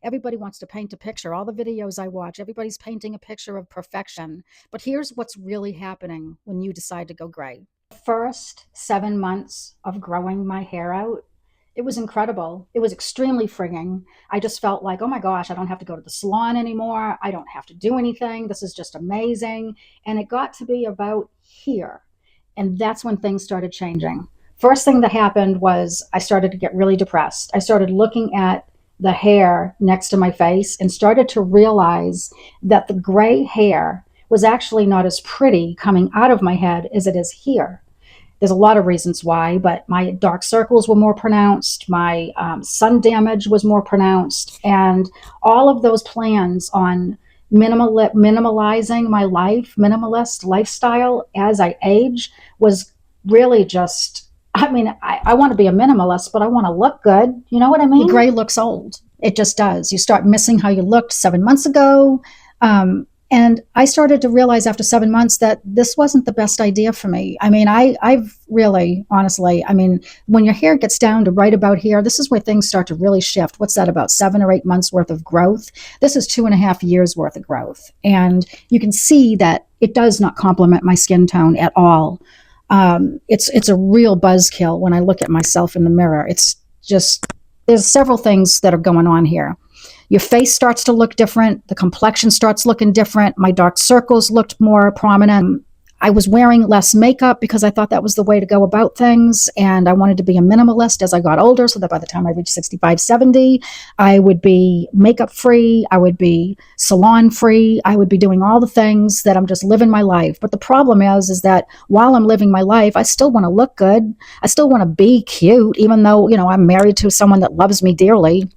Everybody wants to paint a picture. All the videos I watch, everybody's painting a picture of perfection. But here's what's really happening when you decide to go gray. First 7 months of growing my hair out, it was incredible. It was extremely freeing. I just felt like, oh my gosh, I don't have to go to the salon anymore. I don't have to do anything. This is just amazing. And it got to be about here. And that's when things started changing. First thing that happened was I started to get really depressed. I started looking at the hair next to my face and started to realize that the gray hair was actually not as pretty coming out of my head as it is here. There's a lot of reasons why, but my dark circles were more pronounced, my sun damage was more pronounced, and all of those plans on minimalizing my life, minimalist lifestyle as I age was really just, I mean, I want to be a minimalist, but I want to look good. You know what I mean? The gray looks old. It just does. You start missing how you looked 7 months ago. And I started to realize after 7 months that this wasn't the best idea for me. I mean, I've really, honestly, I mean, when your hair gets down to right about here, this is where things start to really shift. What's that, about 7 or 8 months worth of growth? This is 2.5 years worth of growth. And you can see that it does not complement my skin tone at all. It's a real buzzkill when I look at myself in the mirror. It's just, there's several things that are going on here. Your face starts to look different. The complexion starts looking different. My dark circles looked more prominent. I was wearing less makeup because I thought that was the way to go about things. And I wanted to be a minimalist as I got older so that by the time I reached 65, 70, I would be makeup free. I would be salon free. I would be doing all the things that I'm just living my life. But the problem is that while I'm living my life, I still want to look good. I still want to be cute, even though, I'm married to someone that loves me dearly.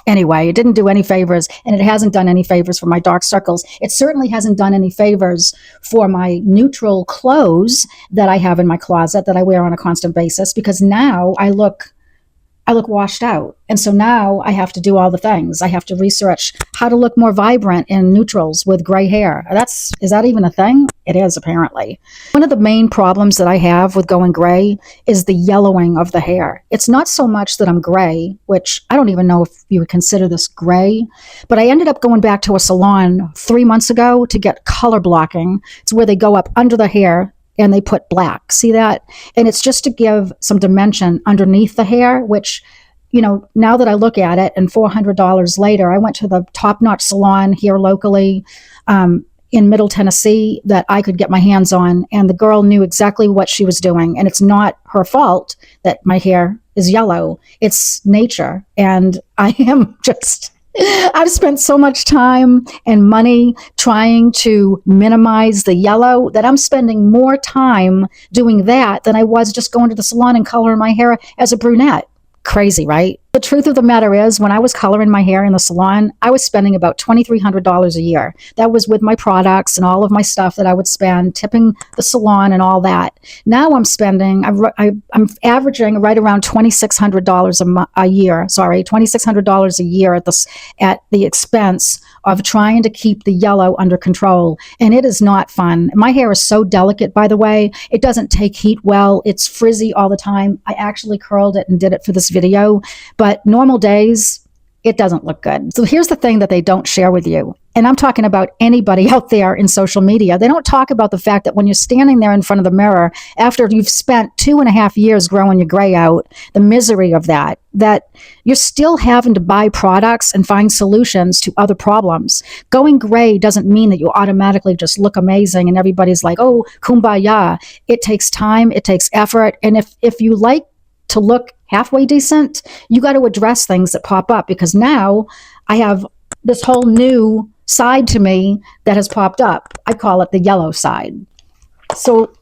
Anyway, it didn't do any favors, and it hasn't done any favors for my dark circles. It certainly hasn't done any favors for my neutral clothes that I have in my closet that I wear on a constant basis, because now I look washed out. And so now I have to do all the things. I have to research how to look more vibrant in neutrals with gray hair. Is that even a thing? It is, apparently. One of the main problems that I have with going gray is the yellowing of the hair. It's not so much that I'm gray, which I don't even know if you would consider this gray, but I ended up going back to a salon 3 months ago to get color blocking. It's where they go up under the hair and they put black. See that? And it's just to give some dimension underneath the hair, which, now that I look at it and $400 later, I went to the top-notch salon here locally in Middle Tennessee that I could get my hands on. And the girl knew exactly what she was doing. And it's not her fault that my hair is yellow. It's nature. And I am just... I've spent so much time and money trying to minimize the yellow that I'm spending more time doing that than I was just going to the salon and coloring my hair as a brunette. Crazy, right? The truth of the matter is, when I was coloring my hair in the salon, I was spending about $2,300 a year. That was with my products and all of my stuff that I would spend, tipping the salon and all that. Now I'm spending, I'm averaging right around $2,600 a year. Sorry, $2,600 a year at the expense of trying to keep the yellow under control. And it is not fun. My hair is so delicate, by the way. It doesn't take heat well. It's frizzy all the time. I actually curled it and did it for this video. But normal days, it doesn't look good. So here's the thing that they don't share with you. And I'm talking about anybody out there in social media. They don't talk about the fact that when you're standing there in front of the mirror, after you've spent 2.5 years growing your gray out, the misery of that you're still having to buy products and find solutions to other problems. Going gray doesn't mean that you automatically just look amazing and everybody's like, oh, kumbaya. It takes time. It takes effort. And if you like to look halfway decent, you got to address things that pop up, because now I have this whole new side to me that has popped up. I call it the yellow side. So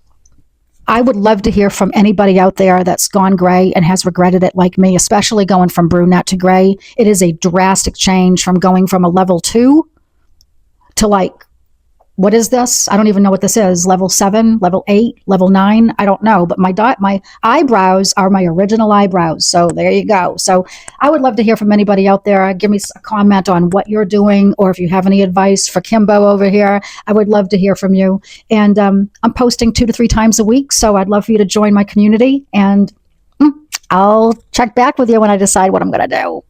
I would love to hear from anybody out there that's gone gray and has regretted it like me, especially going from brunette to gray. It is a drastic change from going from a level 2 to what is this? I don't even know what this is. Level 7, level 8, level 9. I don't know. But my eyebrows are my original eyebrows. So there you go. So I would love to hear from anybody out there. Give me a comment on what you're doing, or if you have any advice for Kimbo over here. I would love to hear from you. And I'm posting 2 to 3 times a week. So I'd love for you to join my community. And I'll check back with you when I decide what I'm going to do.